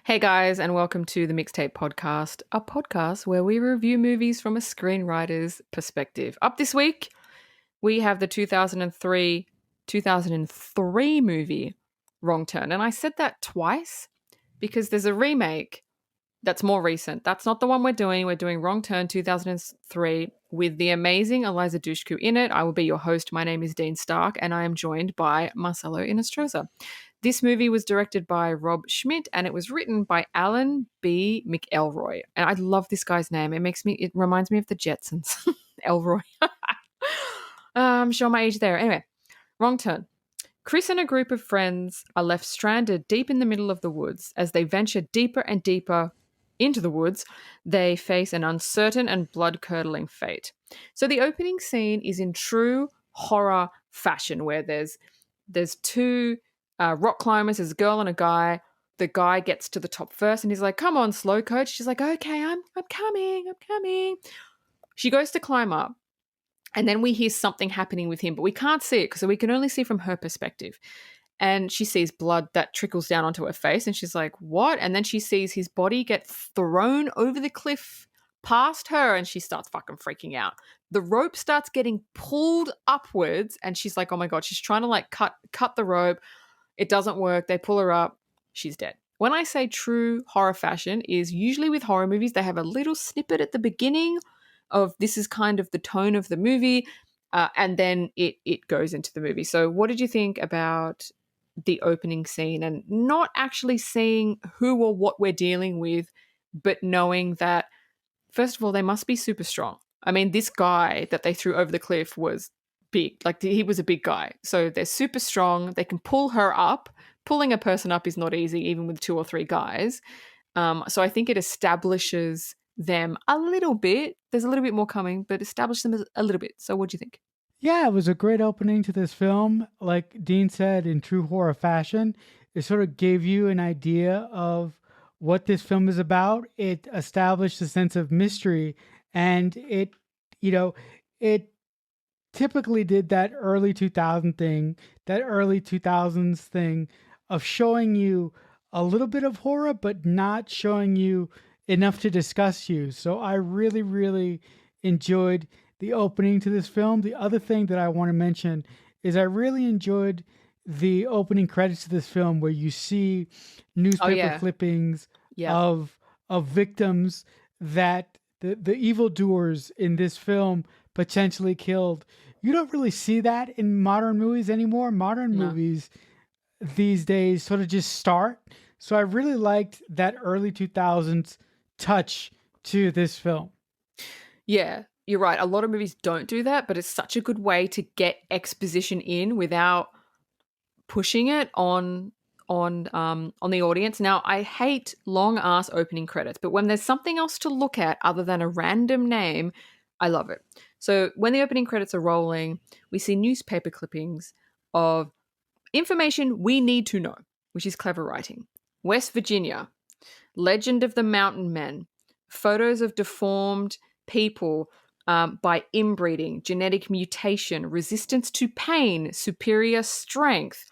Hey guys, and welcome to the Mixtape Podcast, a podcast where we review movies from a screenwriter's perspective. Up this week, we have the 2003 movie Wrong Turn. And I said that twice because there's a remake that's more recent. That's not the one we're doing. We're doing Wrong Turn 2003 with the amazing Eliza Dushku in it. I will be your host. My name is Dean Stark, and I am joined by Marcelo Inostroza. This movie was directed by Rob Schmidt, and it was written by Alan B. McElroy. And I love this guy's name. It reminds me of the Jetsons. Elroy. I'm showing my age there. Anyway, Wrong Turn. Chris and a group of friends are left stranded deep in the middle of the woods. As they venture deeper and deeper into the woods, they face an uncertain and blood-curdling fate. So the opening scene is in true horror fashion, where there's two rock climbers, there's a girl and a guy. The guy gets to the top first and he's like, "Come on, slow coach." She's like, "Okay, I'm coming. She goes to climb up, and then we hear something happening with him, but we can't see it, so we can only see from her perspective. And she sees blood that trickles down onto her face, and she's like, "What?" And then she sees his body get thrown over the cliff past her, and she starts fucking freaking out. The rope starts getting pulled upwards, and she's like, "Oh my God," she's trying to like cut the rope. It doesn't work. They pull her up. She's dead. When I say true horror fashion, is usually with horror movies, they have a little snippet at the beginning of this is kind of the tone of the movie, and then it goes into the movie. So what did you think about the opening scene and not actually seeing who or what we're dealing with, but knowing that, first of all, they must be super strong. I mean, this guy that they threw over the cliff was big. Like, he was a big guy. So they're super strong. They can pull her up. Pulling a person up is not easy, even with 2 or 3 guys. So I think it establishes them a little bit. There's a little bit more coming, but establish them a little bit. So what do you think? Yeah, it was a great opening to this film. Like Dean said, in true horror fashion, it sort of gave you an idea of what this film is about. It established a sense of mystery, and it typically did that early 2000s thing of showing you a little bit of horror, but not showing you enough to discuss you. So I really, really enjoyed the opening to this film. The other thing that I want to mention is I really enjoyed the opening credits to this film, where you see newspaper clippings Yeah. of victims that the evildoers in this film potentially killed. You don't really see that in modern movies anymore. Modern movies these days sort of just start. So I really liked that early 2000s touch to this film. Yeah, you're right. A lot of movies don't do that, but it's such a good way to get exposition in without pushing it on the audience. Now, I hate long ass opening credits, but when there's something else to look at other than a random name, I love it. So when the opening credits are rolling, we see newspaper clippings of information we need to know, which is clever writing. West Virginia, legend of the mountain men, photos of deformed people by inbreeding, genetic mutation, resistance to pain, superior strength.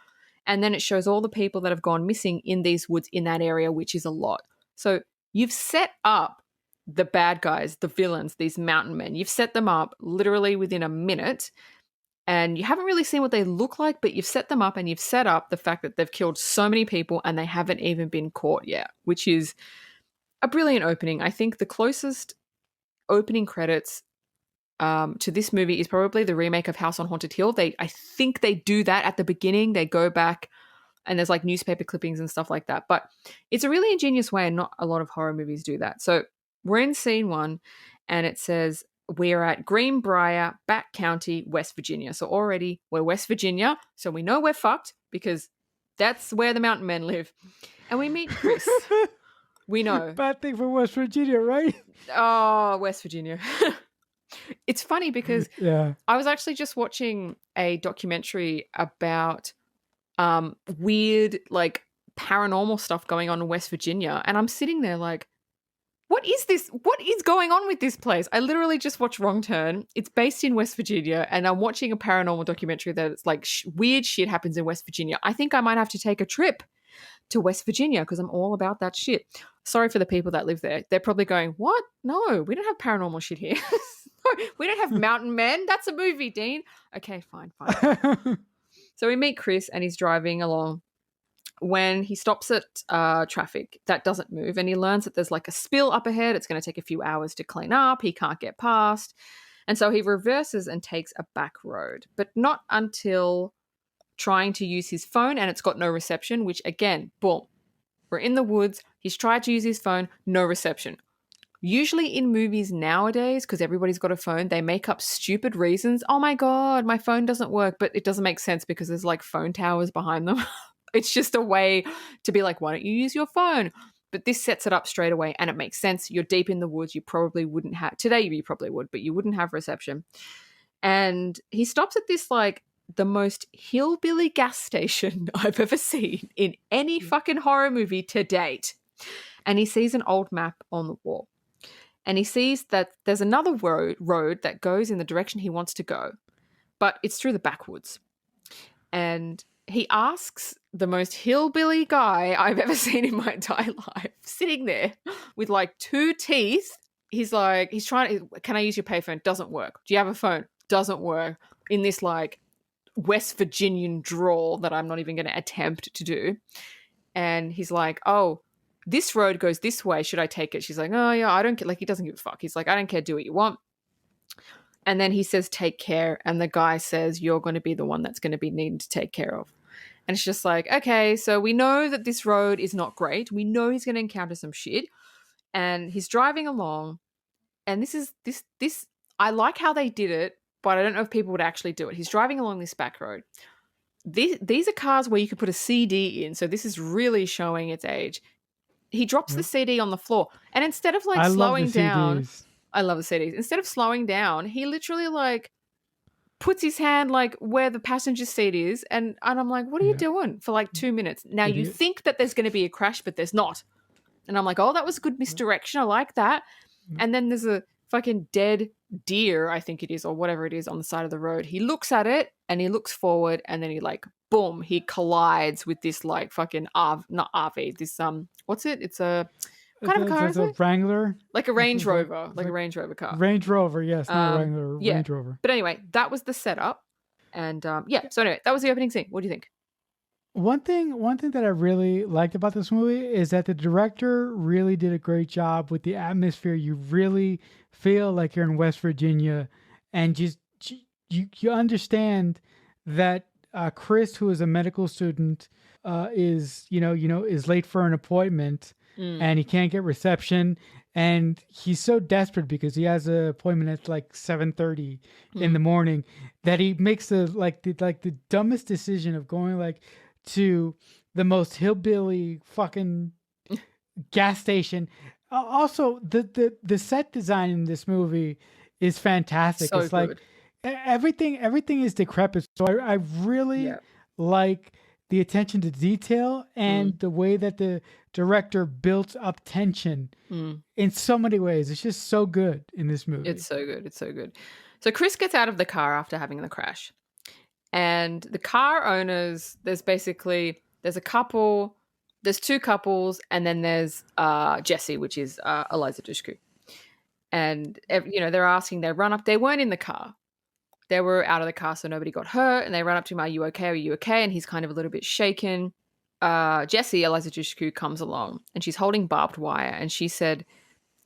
And then it shows all the people that have gone missing in these woods in that area, which is a lot. So you've set up the bad guys, the villains, these mountain men. You've set them up literally within a minute, and you haven't really seen what they look like, but you've set them up, and you've set up the fact that they've killed so many people and they haven't even been caught yet, which is a brilliant opening. I think the closest opening credits to this movie is probably the remake of House on Haunted Hill. I think they do that at the beginning. They go back and there's like newspaper clippings and stuff like that. But it's a really ingenious way, and not a lot of horror movies do that. So we're in scene 1, and it says we're at Greenbrier, Back County, West Virginia. So already we're West Virginia, so we know we're fucked because that's where the mountain men live. And we meet Chris. We know. Bad thing for West Virginia, right? Oh, West Virginia. It's funny because I was actually just watching a documentary about weird, like, paranormal stuff going on in West Virginia. And I'm sitting there like, what is this? What is going on with this place? I literally just watched Wrong Turn. It's based in West Virginia, and I'm watching a paranormal documentary that it's like weird shit happens in West Virginia. I think I might have to take a trip to West Virginia because I'm all about that shit. Sorry for the people that live there. They're probably going, what? No, we don't have paranormal shit here. No, we don't have mountain men. That's a movie, Dean. Okay, fine. So we meet Chris and he's driving along when he stops at traffic that doesn't move, and he learns that there's like a spill up ahead. It's going to take a few hours to clean up. He can't get past. And so he reverses and takes a back road, but not until trying to use his phone, and it's got no reception, which again, boom, we're in the woods. He's tried to use his phone, no reception. Usually in movies nowadays, because everybody's got a phone, they make up stupid reasons. Oh my God, my phone doesn't work, but it doesn't make sense because there's like phone towers behind them. It's just a way to be like, why don't you use your phone? But this sets it up straight away and it makes sense. You're deep in the woods. You probably wouldn't have, today you probably would, but you wouldn't have reception. And he stops at this like the most hillbilly gas station I've ever seen in any fucking horror movie to date. And he sees an old map on the wall. And he sees that there's another road that goes in the direction he wants to go, but it's through the backwoods. And he asks the most hillbilly guy I've ever seen in my entire life, sitting there with like 2 teeth. He's like, he's trying, can I use your payphone? Doesn't work. Do you have a phone? Doesn't work. In this like West Virginian drawl that I'm not even going to attempt to do. And he's like, oh, this road goes this way. Should I take it? She's like, oh yeah, I don't care. Like, he doesn't give a fuck. He's like, I don't care. Do what you want. And then he says, take care. And the guy says, you're going to be the one that's going to be needing to take care of. And it's just like, okay, so we know that this road is not great. We know he's going to encounter some shit. And he's driving along. And this, I like how they did it, but I don't know if people would actually do it. He's driving along this back road. These are cars where you could put a CD in. So this is really showing its age. He drops the CD on the floor. And instead of like slowing down, I love the CDs. Instead of slowing down, he literally like puts his hand like where the passenger seat is. And I'm like, what are you doing for like 2 minutes? Now you think that there's going to be a crash, but there's not. And I'm like, oh, that was a good misdirection. I like that. And then there's a fucking dead deer, I think it is, or whatever it is on the side of the road. He looks at it and he looks forward and then he like, boom, he collides with this like fucking not RV, this what's it? It's a kind of a car, is it? A Wrangler, like a Range Rover, like a Range Rover car. Range Rover, yes, not a Wrangler, yeah. Range Rover. But anyway, that was the setup, and yeah. So anyway, that was the opening scene. What do you think? One thing that I really liked about this movie is that the director really did a great job with the atmosphere. You really feel like you're in West Virginia, and just you understand that Chris, who is a medical student, is late for an appointment, and he can't get reception, and he's so desperate because he has an appointment at like 7:30 in the morning that he makes the dumbest decision of going like to the most hillbilly fucking gas station. Also, the set design in this movie is fantastic. So it's good. like everything is decrepit. So I really like the attention to detail and the way that the director built up tension in so many ways. It's just so good in this movie. It's so good. It's so good. So Chris gets out of the car after having the crash. And the car owners, there's a couple, there's 2 couples, and then there's Jesse, which is Eliza Dushku. And, they're asking, they run up, they weren't in the car. They were out of the car, so nobody got hurt. And they run up to him, are you okay? Are you okay? And he's kind of a little bit shaken. Jessie, Eliza Dushku, comes along and she's holding barbed wire. And she said,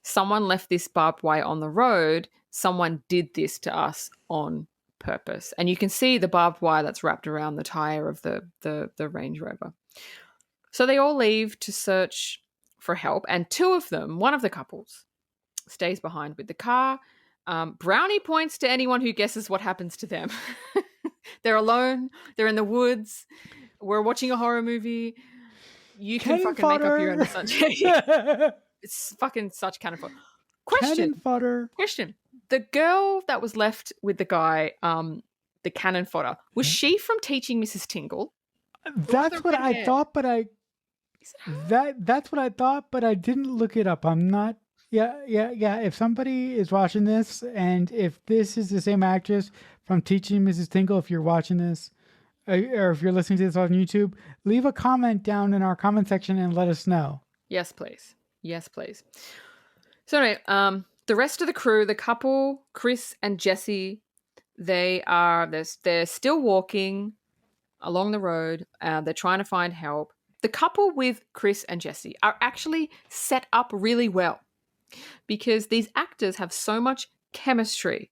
someone left this barbed wire on the road. Someone did this to us on purpose. And you can see the barbed wire that's wrapped around the tire of the Range Rover. So they all leave to search for help. And 2 of them, one of the couples, stays behind with the car. Brownie points to anyone who guesses what happens to them. They're alone. They're in the woods. We're watching a horror movie. You can cannon fucking fodder. make up your own assumption. It's fucking such cannon fodder. Cannon fodder. Question. The girl that was left with the guy, the cannon fodder, was she from Teaching Mrs. Tingle? That's what I thought, but that's what I thought, but I didn't look it up. I'm not. Yeah. If somebody is watching this, and if this is the same actress from Teaching Mrs. Tingle, if you're watching this, or if you're listening to this on YouTube, leave a comment down in our comment section and let us know. Yes, please. Yes, please. So anyway, the rest of the crew, the couple, Chris and Jesse, they're still walking along the road. They're trying to find help. The couple with Chris and Jesse are actually set up really well because these actors have so much chemistry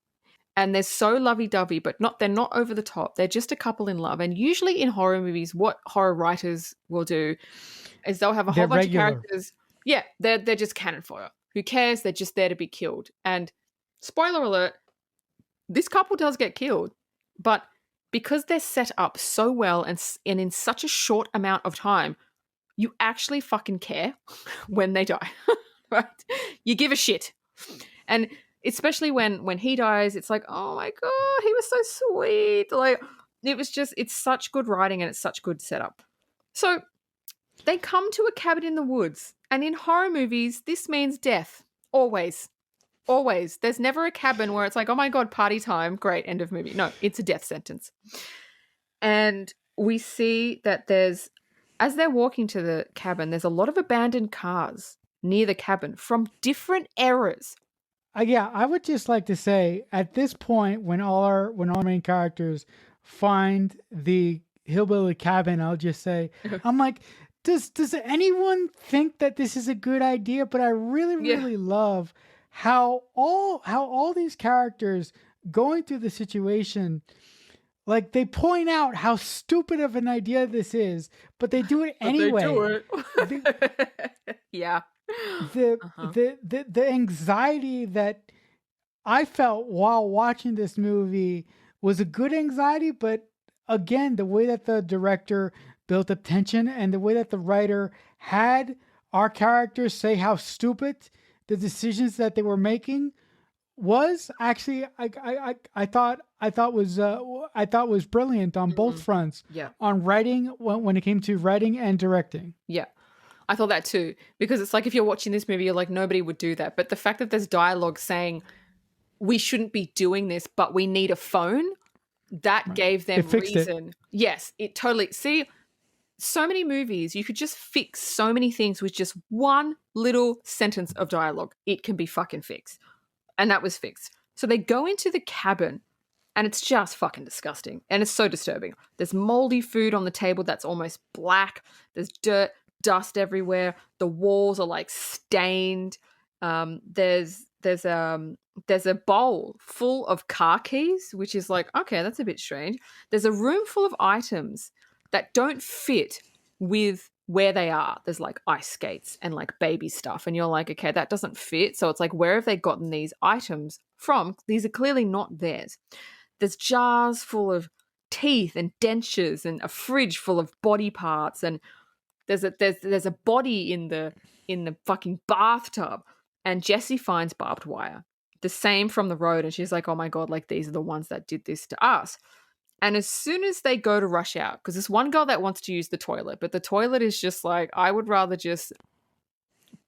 and they're so lovey-dovey, but they're not over the top. They're just a couple in love. And usually in horror movies, what horror writers will do is they'll have a whole bunch of characters. Yeah, they're just cannon fodder. Who cares? They're just there to be killed. And spoiler alert, this couple does get killed, but because they're set up so well and in such a short amount of time, you actually fucking care when they die, right? You give a shit. And especially when he dies, it's like, oh my God, he was so sweet. Like, it's such good writing and it's such good setup. So they come to a cabin in the woods. And in horror movies, this means death. Always. Always. There's never a cabin where it's like, oh my God, party time. Great, end of movie. No, it's a death sentence. And we see that as they're walking to the cabin, there's a lot of abandoned cars near the cabin from different eras. Yeah, I would just like to say at this point, when all our main characters find the hillbilly cabin, I'll just say, I'm like, does anyone think that this is a good idea? But I really love how all these characters going through the situation, like they point out how stupid of an idea this is, but they do it anyway. They do it. Yeah. The anxiety that I felt while watching this movie was a good anxiety, but again, the way that the director built up tension and the way that the writer had our characters say how stupid the decisions that they were making was actually I thought was brilliant on both fronts. Yeah. On writing when it came to writing and directing. Yeah. I thought that too, because it's like if you're watching this movie, you're like, nobody would do that. But the fact that there's dialogue saying we shouldn't be doing this, but we need a phone, that gave them reason. Yes, it totally. See, so many movies, you could just fix so many things with just one little sentence of dialogue. It can be fucking fixed. And that was fixed. So they go into the cabin and it's just fucking disgusting. And it's so disturbing. There's moldy food on the table that's almost black. There's dirt, dust everywhere. The walls are like stained. There's a bowl full of car keys, which is like, okay, that's a bit strange. There's a room full of items that don't fit with where they are. There's like ice skates and like baby stuff. And you're like, okay, that doesn't fit. So it's like, where have they gotten these items from? These are clearly not theirs. There's jars full of teeth and dentures and a fridge full of body parts. And there's a body in the fucking bathtub. And Jessie finds barbed wire, the same from the road. And she's like, oh my God, like these are the ones that did this to us. And as soon as they go to rush out, because there's one girl that wants to use the toilet, but the toilet is just like, I would rather just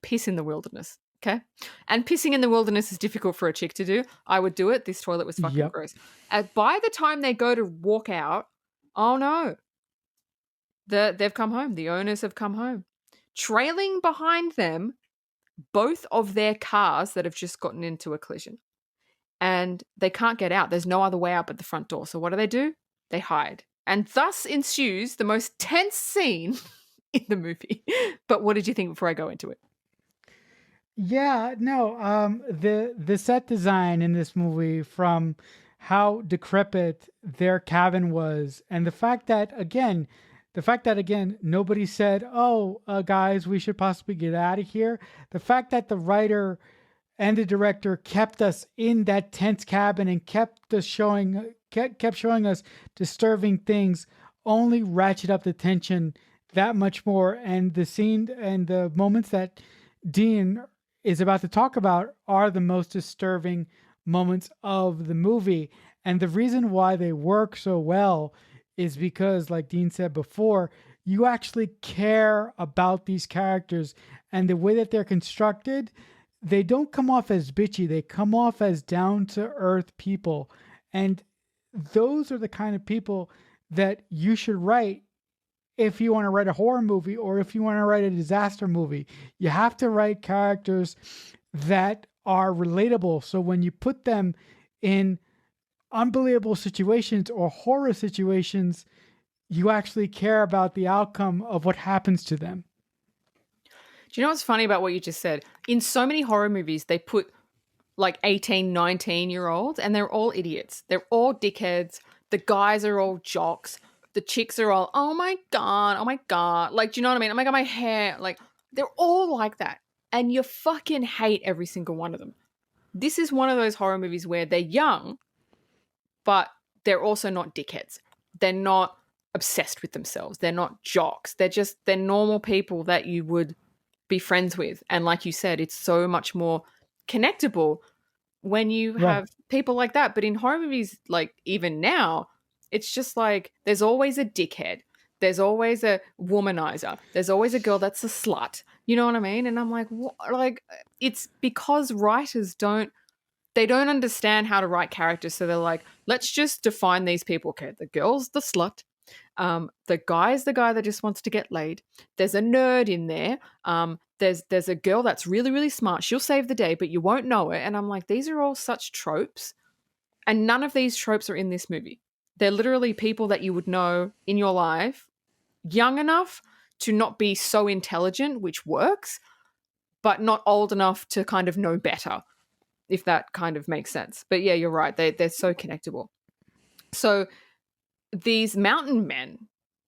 piss in the wilderness, okay? And pissing in the wilderness is difficult for a chick to do. I would do it. This toilet was fucking gross. And by the time they go to walk out, oh no, they've come home. The owners have come home. Trailing behind them, both of their cars that have just gotten into a collision. And they can't get out. There's no other way out but the front door. So what do? They hide. And thus ensues the most tense scene in the movie. But what did you think before I go into it? Yeah, no, the set design in this movie, from how decrepit their cabin was, and the fact that again nobody said, "Oh, guys, we should possibly get out of here." The fact that the writer and the director kept us in that tense cabin and kept showing us disturbing things only ratchet up the tension that much more. And the scene and the moments that Dean is about to talk about are the most disturbing moments of the movie. And the reason why they work so well is because, like Dean said before, you actually care about these characters, and the way that they're constructed, they don't come off as bitchy. They come off as down-to-earth people. And those are the kind of people that you should write if you want to write a horror movie or if you want to write a disaster movie. You have to write characters that are relatable. So when you put them in unbelievable situations or horror situations, you actually care about the outcome of what happens to them. Do you know what's funny about what you just said? In so many horror movies, they put like 18, 19-year-olds and they're all idiots. They're all dickheads. The guys are all jocks. The chicks are all, oh my God, oh my God. Like, do you know what I mean? Oh my God, my hair. Like, they're all like that. And you fucking hate every single one of them. This is one of those horror movies where they're young, but they're also not dickheads. They're not obsessed with themselves. They're not jocks. They're normal people that you would be friends with. And like you said, it's so much more connectable when you Right. have people like that. But in horror movies, like even now, it's just like there's always a dickhead. There's always a womanizer. There's always a girl that's a slut. You know what I mean? And I'm like, what? Like, it's because writers don't understand how to write characters. So they're like, let's just define these people. Okay, the girl's the slut. The guy's the guy that just wants to get laid. There's a nerd in there. There's a girl that's really, really smart. She'll save the day, but you won't know it. And I'm like, these are all such tropes. And none of these tropes are in this movie. They're literally people that you would know in your life, young enough to not be so intelligent, which works, but not old enough to kind of know better, if that kind of makes sense. But yeah, you're right. They're so connectable. So these mountain men,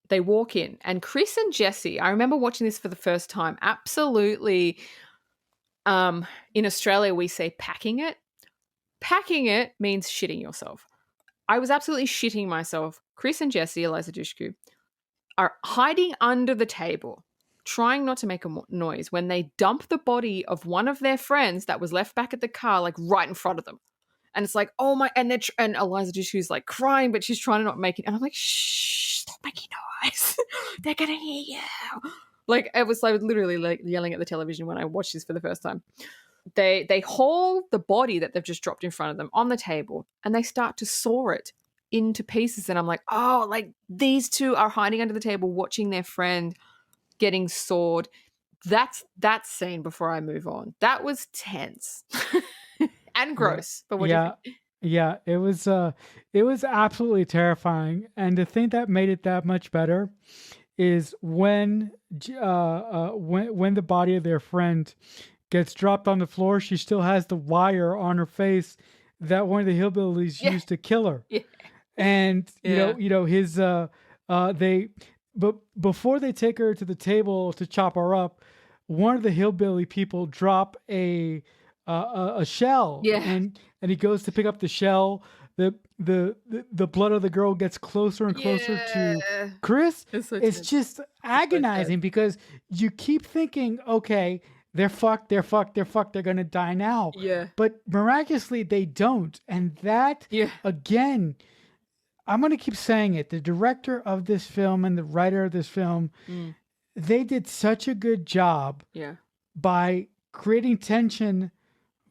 they walk in, and Chris and Jesse, I remember watching this for the first time, absolutely, in Australia we say packing it. Packing it means shitting yourself. I was absolutely shitting myself. Chris and Jesse, Eliza Dushku, are hiding under the table, trying not to make a noise when they dump the body of one of their friends that was left back at the car, like right in front of them. And it's like, oh my, and and Eliza Dushku's like crying, but she's trying to not make it. And I'm like, shh, stop making noise. They're going to hear you. Like, I was literally like yelling at the television when I watched this for the first time. They haul the body that they've just dropped in front of them on the table and they start to saw it into pieces. And I'm like, oh, like these two are hiding under the table watching their friend getting sawed. That's that scene before I move on. That was tense and Yeah. gross. But what do you Yeah. think? Yeah. It was absolutely terrifying. And the thing that made it that much better is when the body of their friend gets dropped on the floor, she still has the wire on her face that one of the hillbillies Yeah. used to kill her. Yeah. And Yeah. his they but before they take her to the table to chop her up, one of the hillbilly people drop a shell, Yeah. and he goes to pick up the shell. The blood of the girl gets closer and closer to Yeah. Chris. It's so It's tense. just agonizing because you keep thinking, okay, they're fucked, they're fucked, they're fucked, they're gonna die now. Yeah. But miraculously they don't. And that, Yeah. again, I'm going to keep saying it. The director of this film and the writer of this film, Mm. they did such a good job Yeah. by creating tension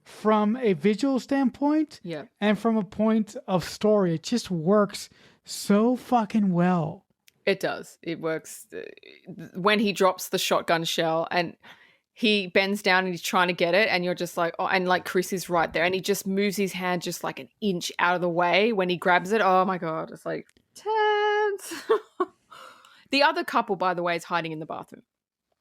from a visual standpoint Yeah. and from a point of story. It just works so fucking well. It does. It works. When he drops the shotgun shell and he bends down and he's trying to get it, and you're just like, oh, and like Chris is right there, and he just moves his hand just like an inch out of the way when he grabs it. Oh my God. It's like tense. The other couple, by the way, is hiding in the bathroom.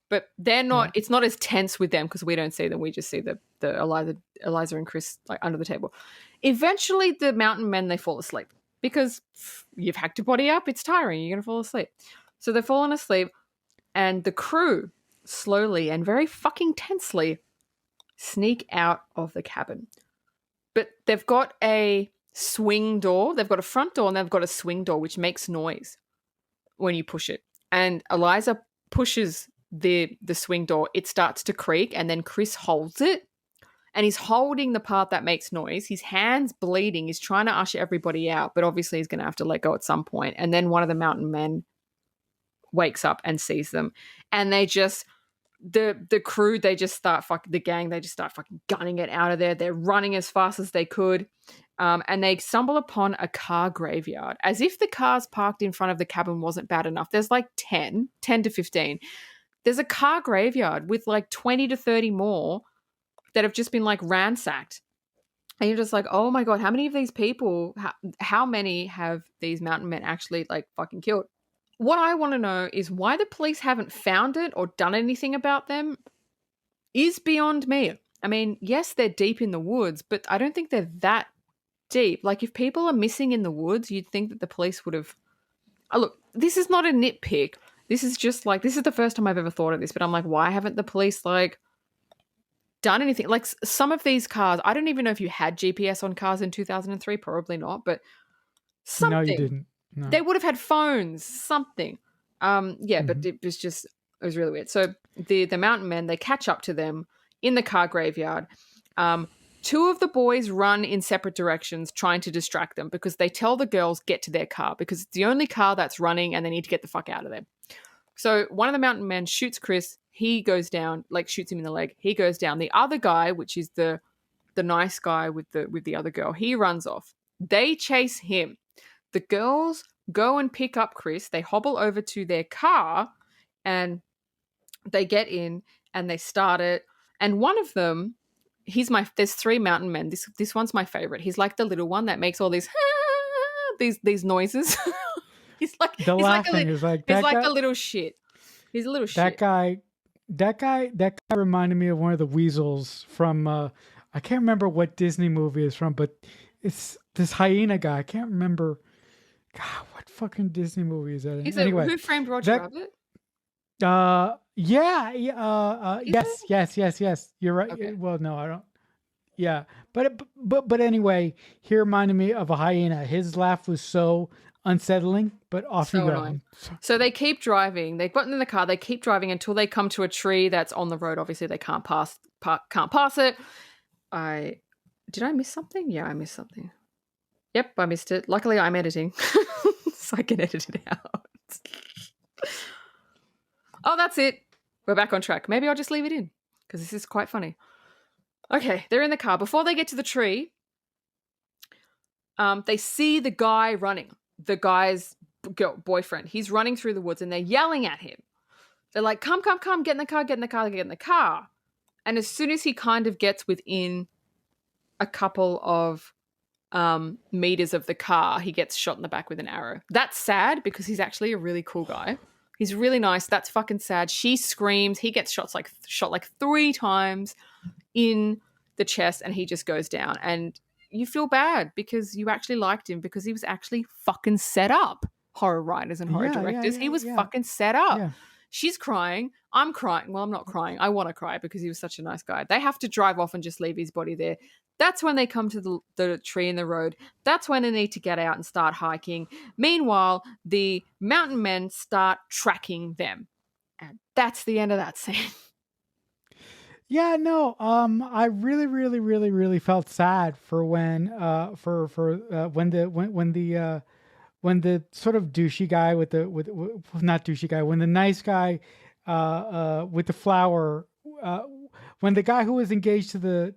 But they're not, Yeah. it's not as tense with them because we don't see them. We just see the Eliza and Chris like under the table. Eventually the mountain men, they fall asleep because you've hacked your body up. It's tiring. You're going to fall asleep. So they're falling asleep, and the crew slowly and very fucking tensely sneak out of the cabin. But they've got a swing door. They've got a front door and they've got a swing door, which makes noise when you push it. And Eliza pushes the swing door. It starts to creak, and then Chris holds it, and he's holding the part that makes noise. His hand's bleeding. He's trying to usher everybody out, but obviously he's going to have to let go at some point. And then one of the mountain men wakes up and sees them, and they just the crew, they just start the gang, they just start fucking gunning it out of there. They're running as fast as they could. and they stumble upon a car graveyard. As if the cars parked in front of the cabin wasn't bad enough. There's like 10 to 15. There's a car graveyard with like 20 to 30 more that have just been like ransacked. And you're just like, oh my God, how many of these people, how many have these mountain men actually like fucking killed? What I want to know is why the police haven't found it or done anything about them is beyond me. I mean, yes, they're deep in the woods, but I don't think they're that deep. Like, if people are missing in the woods, you'd think that the police would have. Oh, look, this is not a nitpick. This is just like, this is the first time I've ever thought of this, but I'm like, why haven't the police like done anything? Like, some of these cars, I don't even know if you had GPS on cars in 2003, probably not, but something. No, you didn't. No. They would have had phones, something. Yeah, but it was really weird. So the mountain men, they catch up to them in the car graveyard. Two of the boys run in separate directions trying to distract them because they tell the girls get to their car because it's the only car that's running and they need to get the fuck out of there. So one of the mountain men shoots Chris. He goes down, like shoots him in the leg. He goes down. The other guy, which is the nice guy with the other girl, he runs off. They chase him. The girls go and pick up Chris. They hobble over to their car and they get in and they start it. And one of them, there's three mountain men. This one's my favorite. He's like the little one that makes all these these noises. he's like a little shit. He's a little shit. That guy reminded me of one of the weasels from I can't remember what Disney movie it's from, but it's this hyena guy. I can't remember. God, what fucking Disney movie is that? Anyway, Who Framed Roger Rabbit? Yes. You're right. Okay. Well, no, I don't. Yeah, but anyway, he reminded me of a hyena. His laugh was so unsettling, but off you go. So they keep driving. They've gotten in the car. They keep driving until they come to a tree that's on the road. Obviously, they can't pass it. Did I miss something? Yeah, I missed something. Yep, I missed it. Luckily, I'm editing, so I can edit it out. Oh, that's it. We're back on track. Maybe I'll just leave it in because this is quite funny. Okay, they're in the car. Before they get to the tree, they see the guy running. The guy's boyfriend. He's running through the woods and they're yelling at him. They're like, come, get in the car. And as soon as he kind of gets within a couple of meters of the car, he gets shot in the back with an arrow. That's sad because he's actually a really cool guy. He's really nice. That's fucking sad. She screams. He gets shot like 3 times in the chest and he just goes down. And you feel bad because you actually liked him because he was actually fucking set up. Horror writers and horror directors. He was fucking set up. Yeah. She's crying. I'm crying. Well, I'm not crying. I want to cry because he was such a nice guy. They have to drive off and just leave his body there. That's when they come to the tree in the road. That's when they need to get out and start hiking. Meanwhile, the mountain men start tracking them. And that's the end of that scene. Yeah, no. I really, really, really, really felt sad for when the sort of douchey guy when the nice guy with the flower when the guy who was engaged to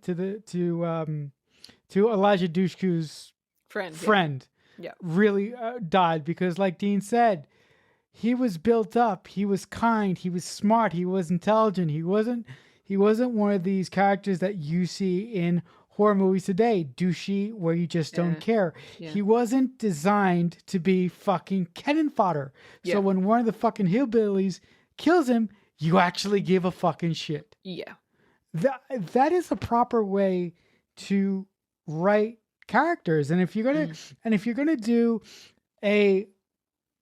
Elijah Dushku's friend really died because, like Dean said, he was built up, he was kind, he was smart, he was intelligent, he wasn't one of these characters that you see in horror movies today, douchey, where you just don't care. Yeah. He wasn't designed to be fucking cannon fodder. Yeah. So when one of the fucking hillbillies kills him, you actually give a fucking shit. Yeah. That is a proper way to write characters. And if you're gonna do a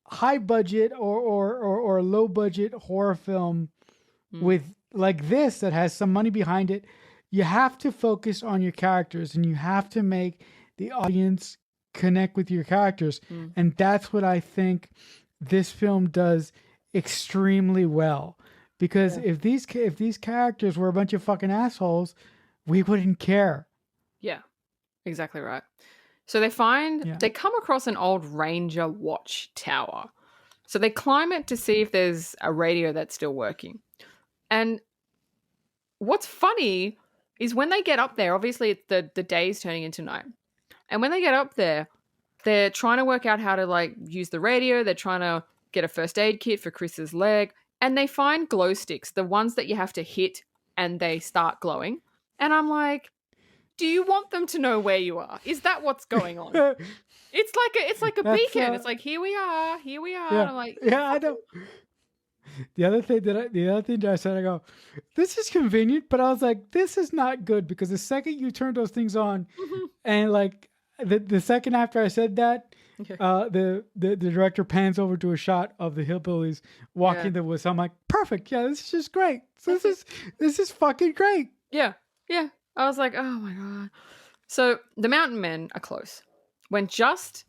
high budget or low budget horror film with like this that has some money behind it, you have to focus on your characters and you have to make the audience connect with your characters. And that's what I think this film does extremely well. Because if these characters were a bunch of fucking assholes, we wouldn't care. Yeah, exactly right. So they come across an old Ranger watchtower. So they climb it to see if there's a radio that's still working. And what's funny is when they get up there, obviously the day is turning into night. And when they get up there, they're trying to work out how to like use the radio. They're trying to get a first aid kit for Chris's leg. And they find glow sticks, the ones that you have to hit and they start glowing. And I'm like, do you want them to know where you are? Is that what's going on? It's like a beacon. It's like, here we are. Yeah, And I'm like, yeah, I know. The other thing that I said, I go, this is convenient, but I was like, this is not good because the second you turn those things on, and like the second after I said that, okay. the director pans over to a shot of the hillbillies walking the woods. I'm like, perfect. Yeah, this is just great. This is fucking great. Yeah. I was like, oh my God. So the mountain men are close. When just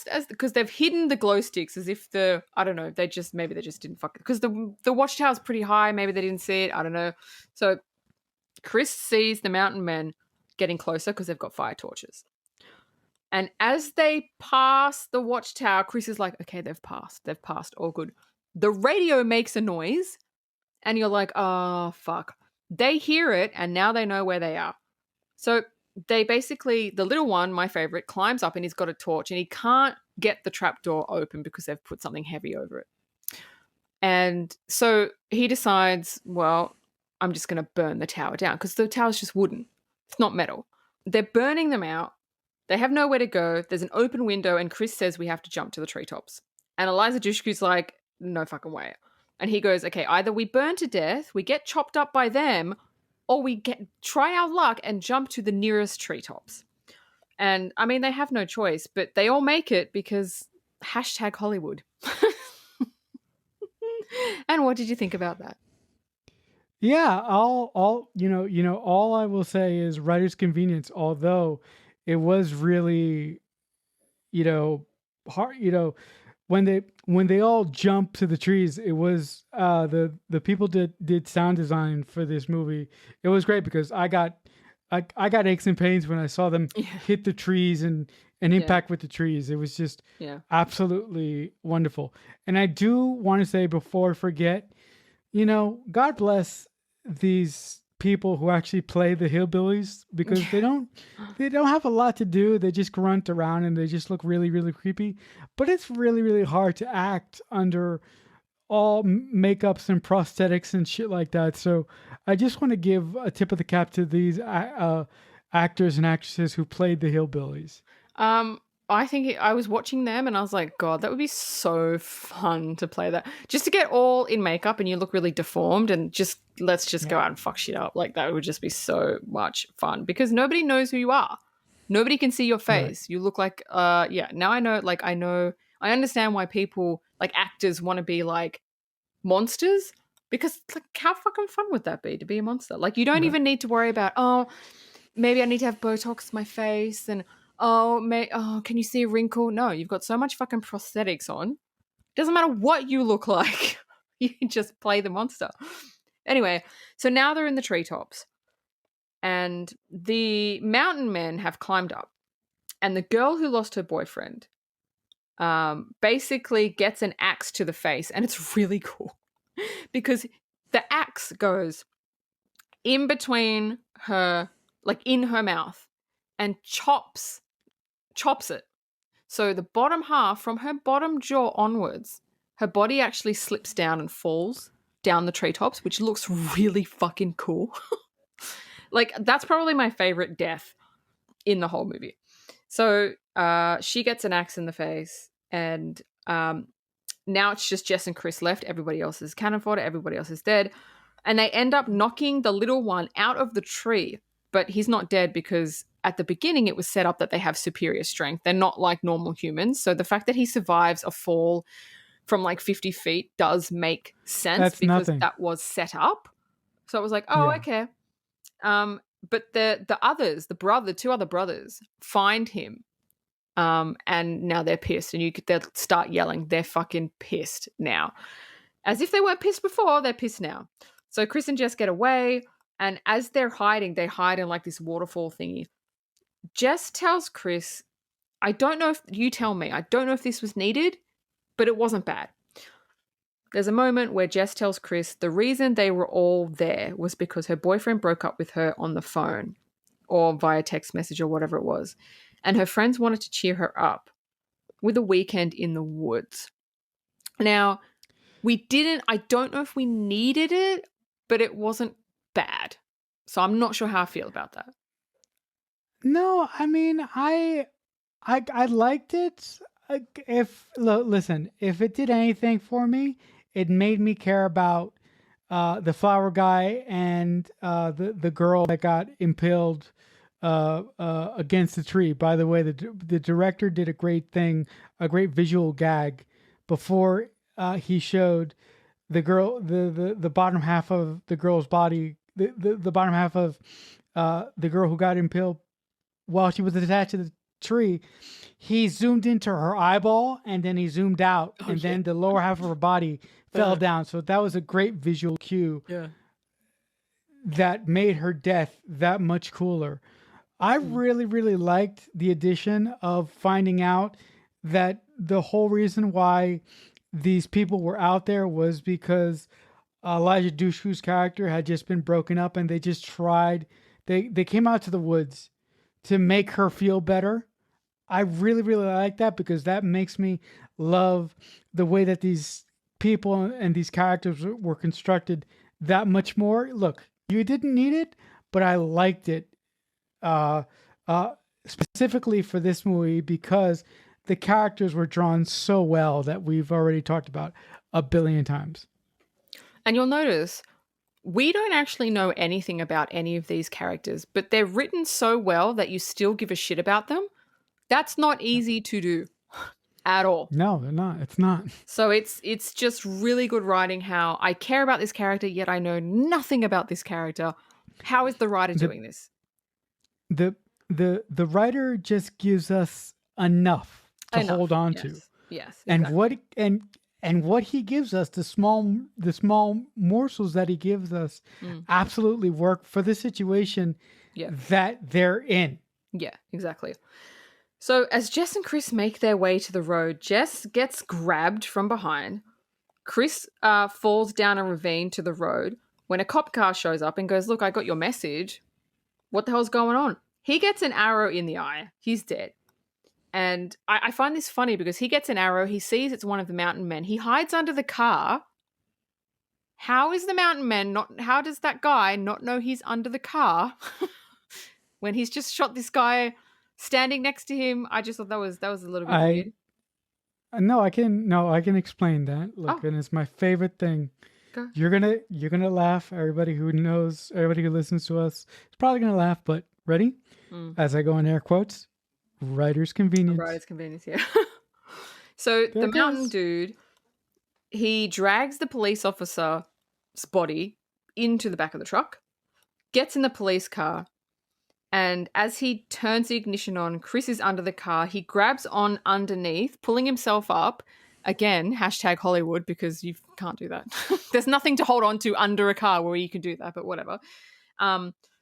as, because they've hidden the glow sticks as if I don't know, maybe they just didn't fuck it. Because the watchtower's pretty high. Maybe they didn't see it. I don't know. So Chris sees the mountain men getting closer because they've got fire torches. And as they pass the watchtower, Chris is like, okay, they've passed, all good. The radio makes a noise and you're like, oh, fuck. They hear it and now they know where they are. So they basically, the little one, my favorite, climbs up and he's got a torch and he can't get the trapdoor open because they've put something heavy over it. And so he decides, well, I'm just going to burn the tower down because the tower's just wooden. It's not metal. They're burning them out. They have nowhere to go. There's an open window and Chris says we have to jump to the treetops. And Eliza Dushku's like, no fucking way. And he goes, okay, either we burn to death, we get chopped up by them, or we try our luck and jump to the nearest treetops. And I mean, they have no choice, but they all make it because #Hollywood. And what did you think about that? Yeah, all all I will say is writer's convenience, although it was really, hard, when they all jump to the trees, it was the people did sound design for this movie. It was great because I got aches and pains when I saw them hit the trees and impact with the trees. It was just absolutely wonderful. And I do want to say before I forget, God bless these people who actually play the hillbillies because they don't have a lot to do. They just grunt around and they just look really, really creepy. But it's really, really hard to act under all makeups and prosthetics and shit like that. So I just want to give a tip of the cap to these actors and actresses who played the hillbillies. I think I was watching them and I was like, God, that would be so fun to play that. Just to get all in makeup and you look really deformed and let's just go out and fuck shit up. Like that would just be so much fun because nobody knows who you are. Nobody can see your face. Right. You look like, now I know, I understand why people, like actors, want to be like monsters because like how fucking fun would that be to be a monster? Like you don't even need to worry about, oh, maybe I need to have Botox in my face and can you see a wrinkle? No, you've got so much fucking prosthetics on. Doesn't matter what you look like. You can just play the monster. Anyway, so now they're in the treetops. And the mountain men have climbed up. And the girl who lost her boyfriend basically gets an axe to the face. And it's really cool. Because the axe goes in between her, like in her mouth, and chops it. So the bottom half, from her bottom jaw onwards, her body actually slips down and falls down the treetops, which looks really fucking cool. Like, that's probably my favorite death in the whole movie. So she gets an axe in the face, and now it's just Jess and Chris left. Everybody else is cannon fodder. Everybody else is dead. And they end up knocking the little one out of the tree. But he's not dead because at the beginning it was set up that they have superior strength. They're not like normal humans. So the fact that he survives a fall from like 50 feet does make sense because that was set up. So it was like, okay. But the others, the two other brothers, find him. And now they're pissed and they'll start yelling. They're fucking pissed now. As if they weren't pissed before, they're pissed now. So Chris and Jess get away. And as they're hiding, they hide in like this waterfall thingy. Jess tells Chris, I don't know if this was needed, but it wasn't bad. There's a moment where Jess tells Chris the reason they were all there was because her boyfriend broke up with her on the phone or via text message or whatever it was. and her friends wanted to cheer her up with a weekend in the woods. Now, I don't know if we needed it, but it wasn't bad. So I'm not sure how I feel about that. No, I mean, I liked it. Listen, if it did anything for me, it made me care about the flower guy and the girl that got impaled against the tree. By the way, the director did a great thing, a great visual gag before he showed the girl the bottom half of the girl's body, the bottom half of the girl who got impaled while she was attached to the tree. He zoomed into her eyeball and then he zoomed out, and then the lower half of her body fell down. So that was a great visual cue that made her death that much cooler. I really, really liked the addition of finding out that the whole reason why these people were out there was because Elijah Dushku's character had just been broken up, and they just tried. They came out to the woods to make her feel better. I really, really like that, because that makes me love the way that these people and these characters were constructed that much more. Look, you didn't need it, but I liked it uh, specifically for this movie because the characters were drawn so well that we've already talked about a billion times. And you'll notice we don't actually know anything about any of these characters, but they're written so well that you still give a shit about them. That's not easy to do at all. No, they're not. It's not. So it's just really good writing how I care about this character, yet I know nothing about this character. How is the writer doing this? The writer just gives us enough to hold on to. Yes. Exactly. And what he gives us, the small morsels that he gives us absolutely work for the situation that they're in. Yeah, exactly. So as Jess and Chris make their way to the road, Jess gets grabbed from behind. Chris falls down a ravine to the road when a cop car shows up and goes, "Look, I got your message. What the hell's going on?" He gets an arrow in the eye. He's dead. And I find this funny because he gets an arrow. He sees it's one of the mountain men. He hides under the car. How is the mountain man how does that guy not know he's under the car when he's just shot this guy standing next to him? I just thought that was a little bit weird. I can explain that. Look, and it's my favorite thing. Go. You're gonna laugh. Everybody who listens to us is probably gonna laugh, but ready? As I go in air quotes. Writer's convenience. Writer's convenience, yeah. So the mountain dude, he drags the police officer's body into the back of the truck, gets in the police car, and as he turns the ignition on, Chris is under the car. He grabs on underneath, pulling himself up. Again, hashtag Hollywood, because you can't do that. There's nothing to hold on to under a car where you can do that, but whatever.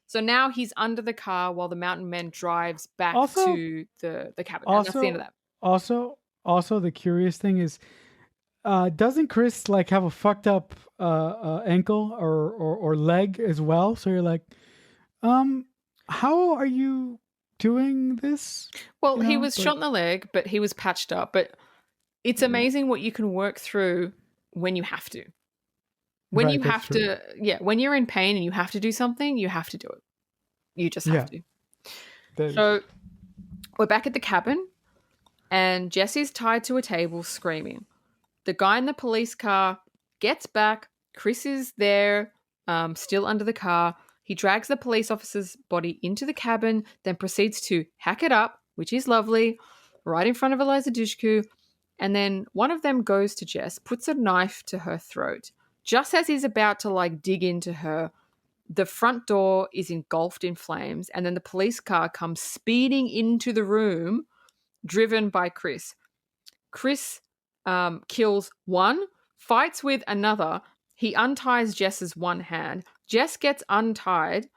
So now he's under the car while the mountain man drives back to the cabin. And that's the end of that. Also, the curious thing is, doesn't Chris like have a fucked up ankle or leg as well? So you're like, how are you doing this? Well, he was shot in the leg, but he was patched up. But it's amazing what you can work through when you have to. When you have to, when you're in pain and you have to do something, you have to do it. You just have to. So we're back at the cabin and Jesse's tied to a table screaming. The guy in the police car gets back. Chris is there, still under the car. He drags the police officer's body into the cabin, then proceeds to hack it up, which is lovely, right in front of Eliza Dushku. And then one of them goes to Jess, puts a knife to her throat. Just as he's about to dig into her, the front door is engulfed in flames, and then the police car comes speeding into the room, driven by Chris. Chris kills one, fights with another. He unties Jess's one hand. Jess gets untied,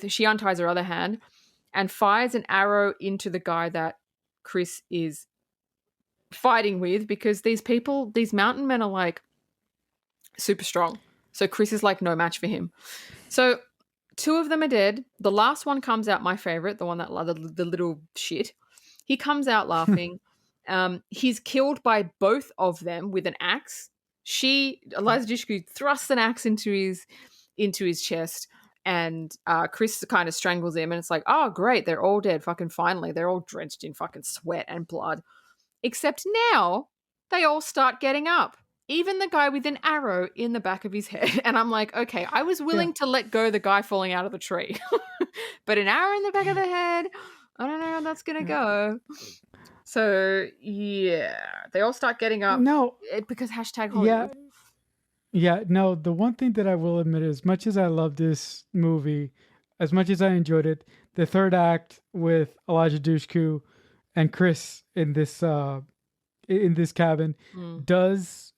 she unties her other hand, and fires an arrow into the guy that Chris is fighting with, because these mountain men are super strong. So Chris is no match for him. So 2 of them are dead. The last one comes out, my favorite, the one that the little shit. He comes out laughing. He's killed by both of them with an axe. Eliza Dushku thrusts an axe into his chest, and Chris kind of strangles him, and it's like, oh great, they're all dead. Fucking finally, they're all drenched in fucking sweat and blood. Except now they all start getting up. Even the guy with an arrow in the back of his head. And I'm like, okay, I was willing to let go the guy falling out of the tree. But an arrow in the back of the head, I don't know how that's going to go. So, yeah, they all start getting up. No. Because hashtag Hollywood. Yeah, no, the one thing that I will admit, as much as I love this movie, as much as I enjoyed it, the third act with Elijah Dushku and Chris in this cabin does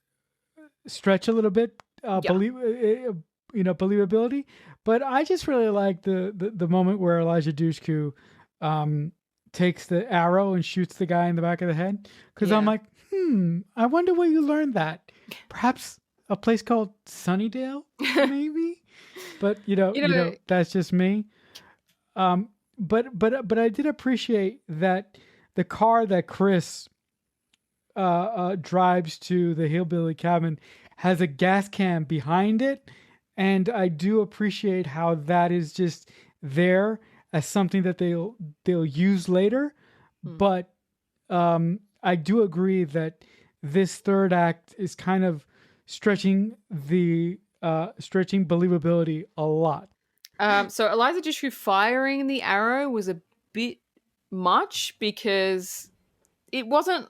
stretch a little bit, believability. But I just really like the moment where Elijah Dushku takes the arrow and shoots the guy in the back of the head. Because I'm like, I wonder where you learned that. Perhaps a place called Sunnydale, maybe. But you know, that's just me. But I did appreciate that the car that Chris drives to the hillbilly cabin has a gas can behind it, and I do appreciate how that is just there as something that they'll use later. But I do agree that this third act is kind of stretching believability a lot. So Eliza Dushku firing the arrow was a bit much because it wasn't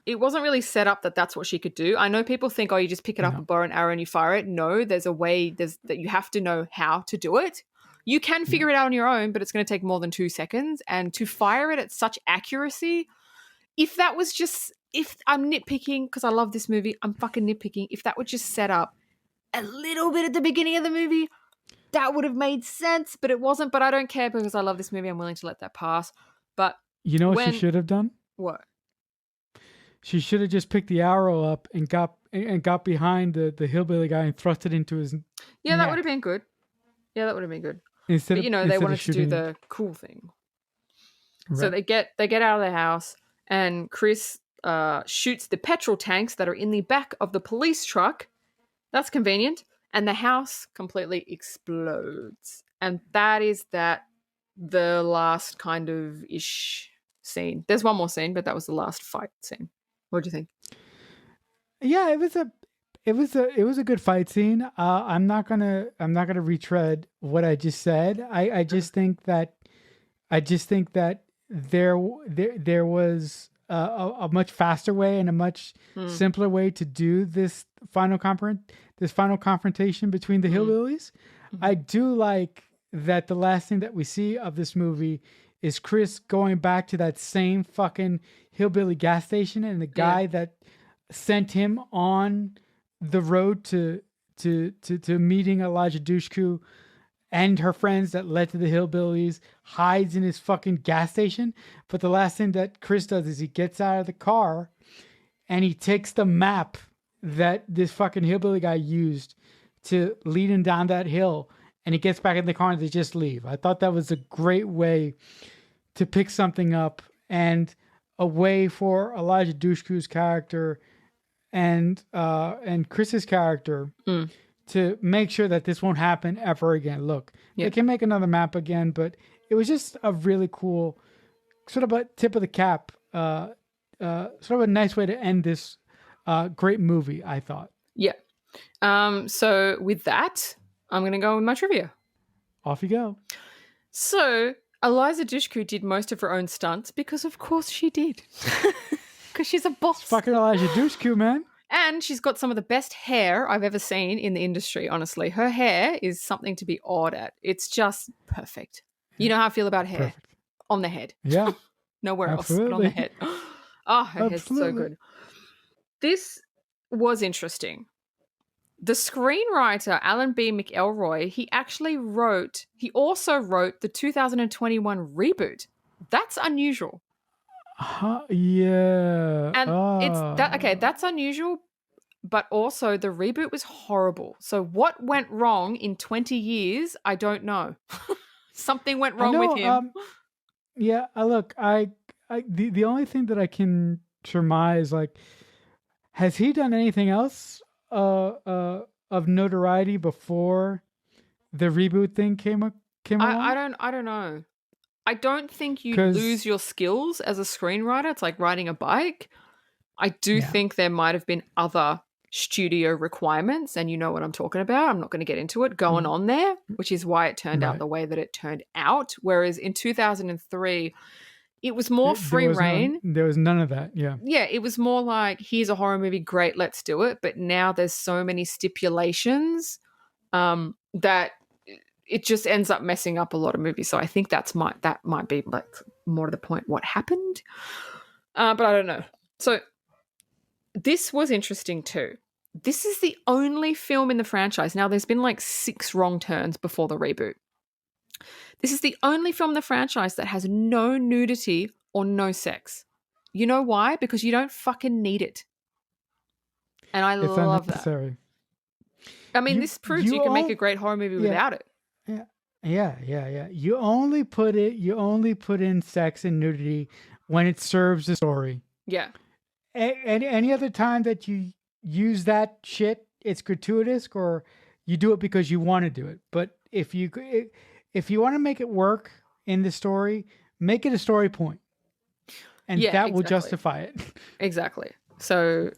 really set up that that's what she could do. I know people think, oh, you just pick it up, a bow and arrow, and you fire it. No, there's a way that you have to know how to do it. You can figure it out on your own, but it's going to take more than 2 seconds. And to fire it at such accuracy, if I'm nitpicking, because I love this movie, I'm fucking nitpicking. If that was just set up a little bit at the beginning of the movie, that would have made sense, but it wasn't. But I don't care because I love this movie. I'm willing to let that pass. But you know what she should have done? What? She should have just picked the arrow up and got behind the hillbilly guy and thrust it into his neck. That would have been good. Yeah, that would have been good. Instead but, they wanted to do the cool thing. Right. So they get out of the house, and Chris shoots the petrol tanks that are in the back of the police truck. That's convenient. And the house completely explodes. And that is the last kind of ish scene. There's one more scene, but that was the last fight scene. What do you think? Yeah, it was a good fight scene. I'm not gonna retread what I just said. I just think that there was a much faster way and a much simpler way to do this final confrontation between the hillbillies. I do like that the last thing that we see of this movie is Chris going back to that same fucking hillbilly gas station, and the guy that sent him on the road to meeting Elijah Dushku and her friends that led to the hillbillies hides in his fucking gas station. But the last thing that Chris does is he gets out of the car and he takes the map that this fucking hillbilly guy used to lead him down that hill, and he gets back in the car and they just leave. I thought that was a great way to pick something up, and a way for Elijah Dushku's character and Chris's character to make sure that this won't happen ever again. Look, they can make another map again, but it was just a really cool sort of a tip of the cap, sort of a nice way to end this great movie, I thought. Yeah. So with that, I'm going to go with my trivia. Off you go. So Eliza Dushku did most of her own stunts because, of course, she did. Because she's a boss. It's fucking Elijah Dushku, man. And she's got some of the best hair I've ever seen in the industry, honestly. Her hair is something to be awed at. It's just perfect. You know how I feel about hair. Perfect. On the head. Yeah. Nowhere else but on the head. Oh, her hair's so good. This was interesting. The screenwriter, Alan B. McElroy, he also wrote the 2021 reboot. That's unusual. Yeah. And that's unusual, but also the reboot was horrible. So what went wrong in 20 years? I don't know. Something went wrong with him. Yeah, look, I the only thing that I can surmise, like, has he done anything else of notoriety before the reboot thing came along? I don't know. I don't think you lose Because your skills as a screenwriter. It's like riding a bike. I do yeah, think there might have been other studio requirements, and you know what I'm talking about. I'm not going to get into it, going mm, on there, which is why it turned out right. the way that it turned out. Whereas in 2003, it was more free reign. There was none of that. Yeah, Yeah, it was more like, here's a horror movie, great, let's do it. But now there's so many stipulations that it just ends up messing up a lot of movies. So I think that might be like more to the point what happened. But I don't know. So this was interesting too. This is the only film in the franchise. Now, there's been like 6 wrong turns before the reboot. This is the only film in the franchise that has no nudity or no sex. You know why? Because you don't fucking need it. And I it's love that. unnecessary. I mean, this proves you can make a great horror movie yeah, without it. yeah, yeah. You only put in sex and nudity when it serves the story. Yeah. Any other time that you use that shit, it's gratuitous, or you do it because you want to do it. But if you want to make it work in the story, make it a story point, and Yeah, that will exactly. justify it. Exactly. So,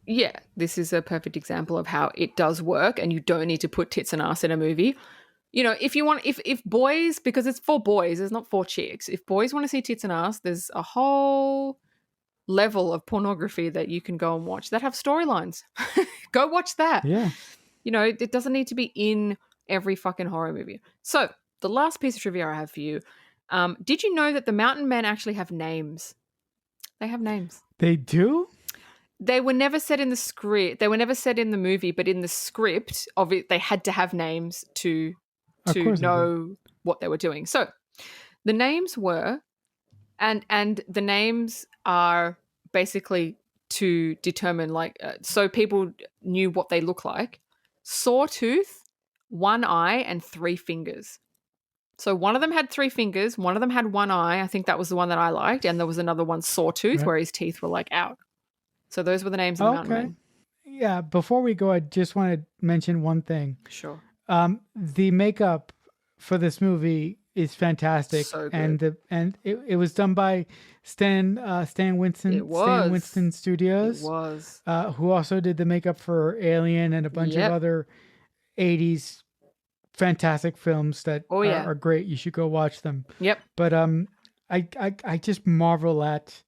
yeah, this is a perfect example of how it does work, and you don't need to put tits and ass in a movie. You know, if you want, if boys, because it's for boys, it's not for chicks. If boys want to see tits and ass, there's a whole level of pornography that you can go and watch that have storylines. Go watch that. Yeah. You know, it doesn't need to be in every fucking horror movie. So, the last piece of trivia I have for you. Did you know that the mountain men actually have names? They have names. They do? They were never said in the script. They were never said in the movie, but in the script of it, they had to have names to know what they were doing. So, the names were, and the names are basically to determine, like, so people knew what they look like. Sawtooth, 1 eye, and 3 fingers. So one of them had 3 fingers, one of them had 1 eye. I think that was the one that I liked, and there was another one, Sawtooth, Right. where his teeth were like out. So those were the names of the mountain men. Yeah. Before we go, I just want to mention one thing. Sure. The makeup for this movie is fantastic, So good. and it was done by Stan Winston. It was. Stan Winston Studios. It was. Who also did the makeup for Alien and a bunch of other 80s fantastic films that are great. You should go watch them. Yep. But I just marvel at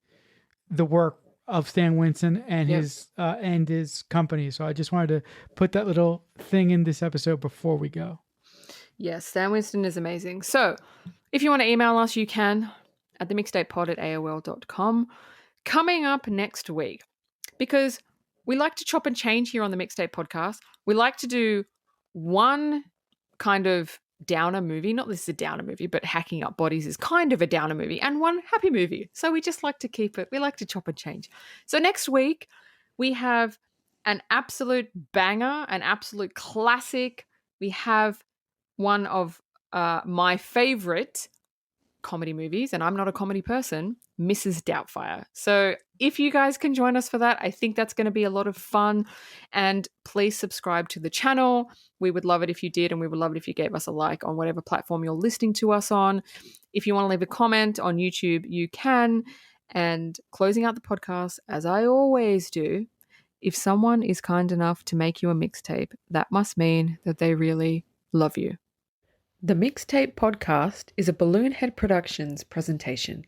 the work of Stan Winston and his company. So I just wanted to put that little thing in this episode before we go. Yes, Stan Winston is amazing. So if you want to email us, you can at themixtapepod@aol.com. Coming up next week, because we like to chop and change here on the Mixtape Podcast, we like to do one kind of downer movie. Not this is a downer movie, but Hacking Up Bodies is kind of a downer movie, and one happy movie. So we just like to keep it. We like to chop and change. So next week, we have an absolute banger, an absolute classic. We have one of my favorite comedy movies, and I'm not a comedy person, Mrs. Doubtfire. So if you guys can join us for that, I think that's going to be a lot of fun. And please subscribe to the channel. We would love it if you did, and we would love it if you gave us a like on whatever platform you're listening to us on. If you want to leave a comment on YouTube, you can. And closing out the podcast, as I always do, if someone is kind enough to make you a mixtape, that must mean that they really love you. The Mixtape Podcast is a Balloonhead Productions presentation.